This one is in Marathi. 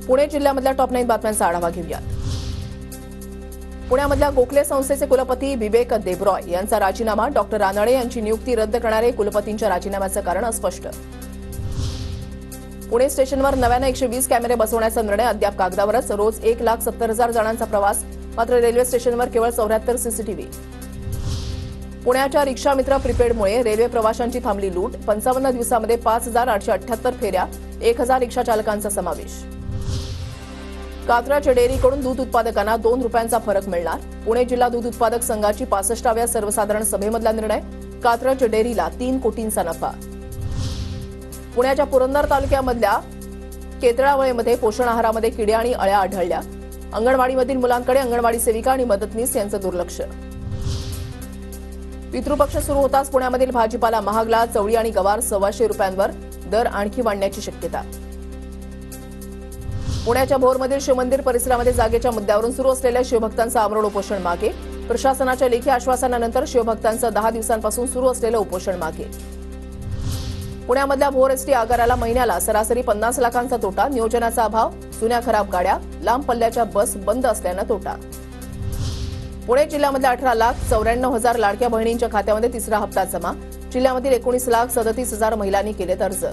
पुणे जिल्ह्यामधल्या टॉप 9 बातम्यांचा आढावा घेऊया। पुण्यामधल्या गोखले संस्थेचे कुलपती विवेक देबरॉय यांचा राजीनामा, डॉक्टर रानडे यांची नियुक्ती रद्द करणारे कुलपतींच्या राजीनाम्याचं कारण अस्पष्ट। पुणे स्टेशनवर नव्याने 120 कॅमेरे बसवण्याचा निर्णय अद्याप कागदावरच, रोज 1,70,000 जणांचा प्रवास, मात्र रेल्वे स्टेशनवर केवळ 74 सीसीटीव्ही। पुण्याच्या रिक्षा मित्र प्रीपेडमुळे रेल्वे प्रवाशांची थांबली लूट, 55 दिवसांमध्ये 5,878 फेऱ्या, 1,000 रिक्षा चालकांचा समावेश। कात्रज डेअरीकडून दूध उत्पादकांना 2 रुपयांचा फरक मिळणार, पुणे जिल्हा दूध उत्पादक संघाची 65व्या सर्वसाधारण सभेमधला निर्णय, कात्रज डेअरीला 3 कोटींचा नफा। पुण्याच्या पुरंदर तालुक्यामधल्या केतळावळेमध्ये पोषण आहारामध्ये किडे आणि अळ्या आढळल्या, अंगणवाडीमधील मुलांकडे अंगणवाडी सेविका आणि मदतनीस यांचं दुर्लक्ष। पितृपक्ष सुरू होताच पुण्यामधील भाजीपाला महागला, चवळी आणि गवार 1,200 रुपयांवर, दर आणखी वाढण्याची शक्यता। पुण्याच्या भोरमधील शिवमंदिर परिसरामध्ये जागेच्या मुद्द्यावरून सुरू असलेल्या शिवभक्तांचं आमरण उपोषण मागे, प्रशासनाच्या लेखी आश्वासनानंतर शिवभक्तांचं 10 दिवसांपासून सुरू असलेलं उपोषण मागे। पुण्यामधल्या भोर एसटी आगाराला महिन्याला सरासरी 50 लाखांचा तोटा, नियोजनाचा अभाव, जुन्या खराब गाड्या, लांब पल्ल्याच्या बस बंद असल्यानं तोटा। पुणे जिल्ह्यामधल्या 18,94,000 लाडक्या बहिणींच्या खात्यामध्ये तिसरा हप्ता जमा, जिल्ह्यामधील 19,37,000 महिलांनी केलेत अर्ज।